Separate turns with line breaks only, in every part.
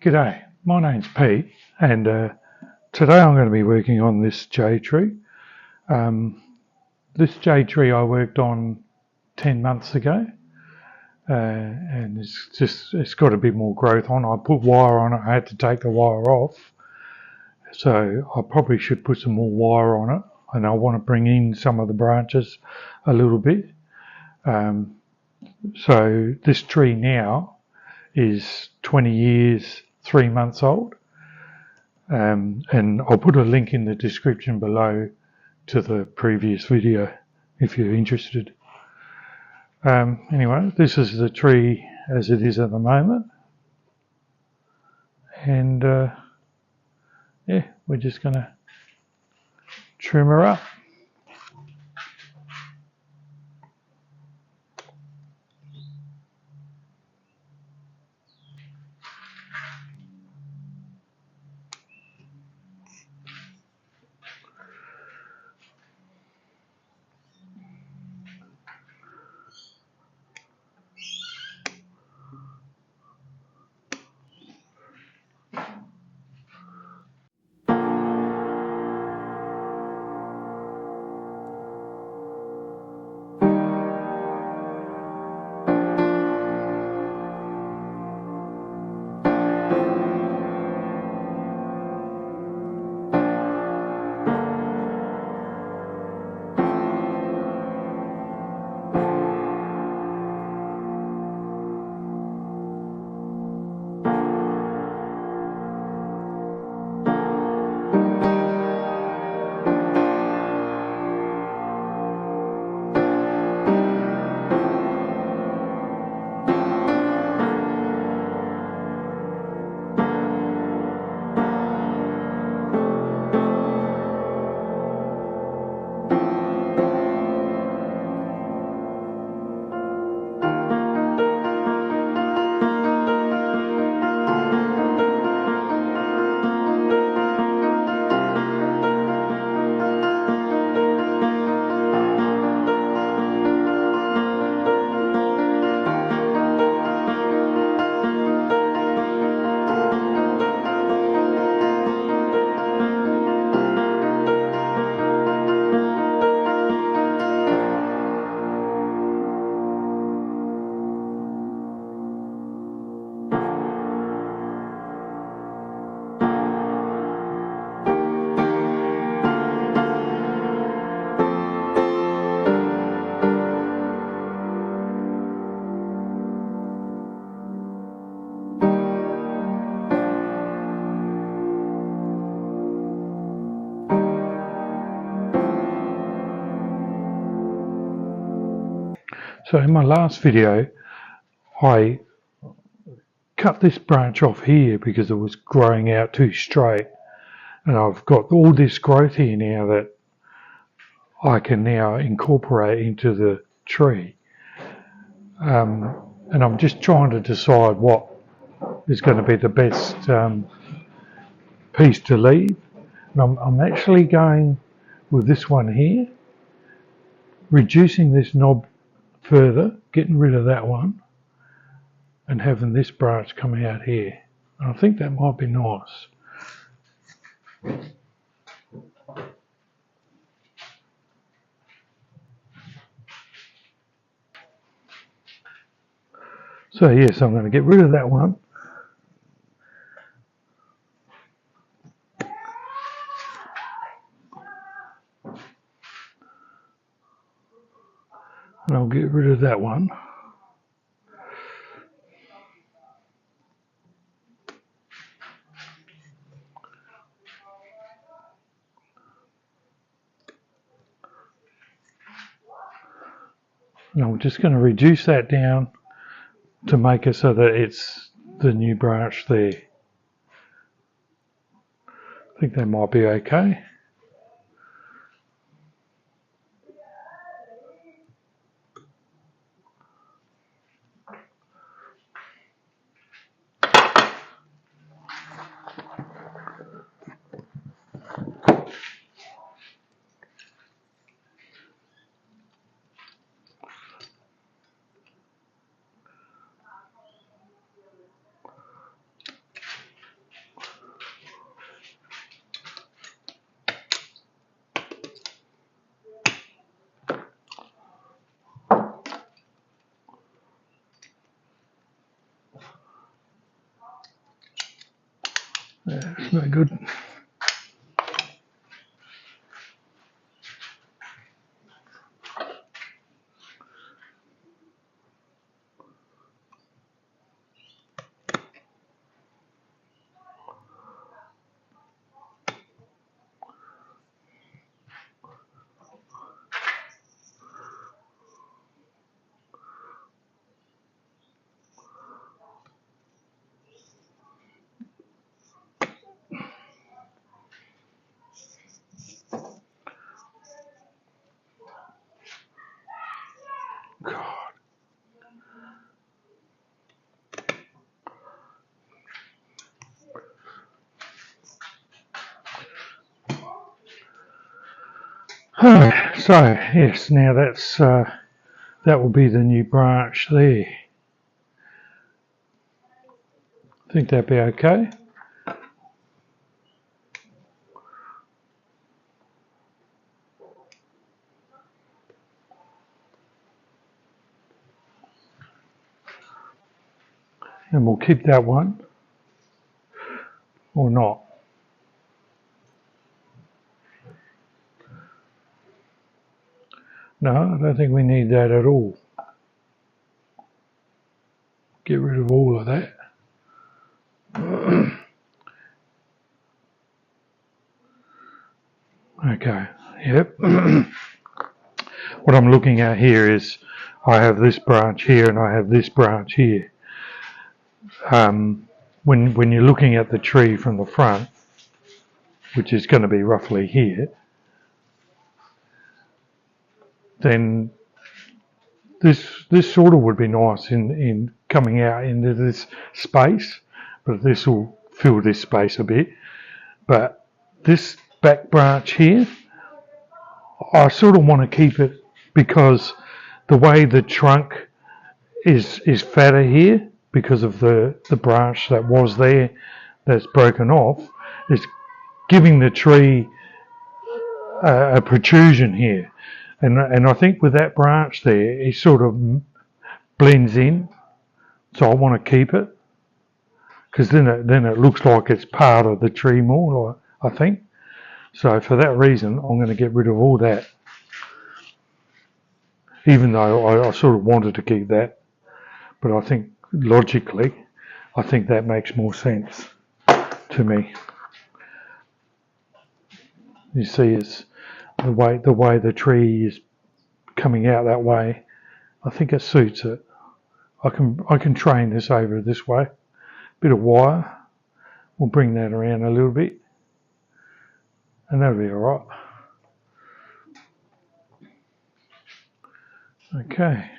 G'day, my name's Pete, and today I'm going to be working on this jade tree. This jade tree I worked on 10 months ago, and it's got a bit more growth on. I put wire on it. I had to take the wire off, so I probably should put some more wire on it, and I want to bring in some of the branches a little bit. So this tree now is 20 years, 3 months old, and I'll put a link in the description below to the previous video if you're interested. Anyway, this is the tree as it is at the moment, and yeah, we're just going to trim her up. So in my last video, I cut this branch off here because it was growing out too straight, and I've got all this growth here now that I can now incorporate into the tree. And I'm just trying to decide what is going to be the best piece to leave. And I'm actually going with this one here, reducing this knob further, getting rid of that one, and having this branch coming out here. And I think that might be nice. So yes, I'm going to get rid of that one. And I'll get rid of that one. And I'm just going to reduce that down to make it so that it's the new branch there. I think that might be okay. It's no good. God. So yes, now that's that will be the new branch there. Think that'd be okay. And we'll keep that one or not. No, I don't think we need that at all. Get rid of all of that. Okay, yep. What I'm looking at here is I have this branch here and I have this branch here. When you're looking at the tree from the front, which is going to be roughly here, then this sort of would be nice in coming out into this space, but this will fill this space a bit. But this back branch here, I sort of want to keep it because the way the trunk is fatter here because of the branch that was there that's broken off, is giving the tree a protrusion here. And I think with that branch there, it sort of blends in. So I want to keep it because then it looks like it's part of the tree more, I think. So for that reason, I'm going to get rid of all that. Even though I sort of wanted to keep that. But I think logically, I think that makes more sense to me. You see, it's the way the tree is coming out that way. I think it suits it. I can train this over this way. Bit of wire. We'll bring that around a little bit, and that'll be all right. Okay.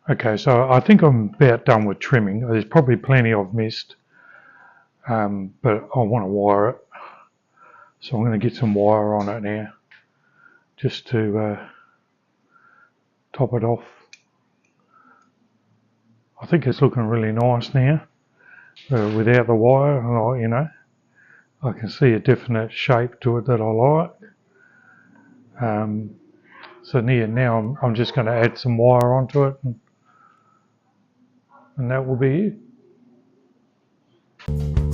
Okay, so I think I'm about done with trimming. There's probably plenty I've missed, but I want to wire it. So I'm going to get some wire on it now, just to top it off. I think it's looking really nice now, without the wire. You know, I can see a definite shape to it that I like. So now I'm just going to add some wire onto it, and that will be it.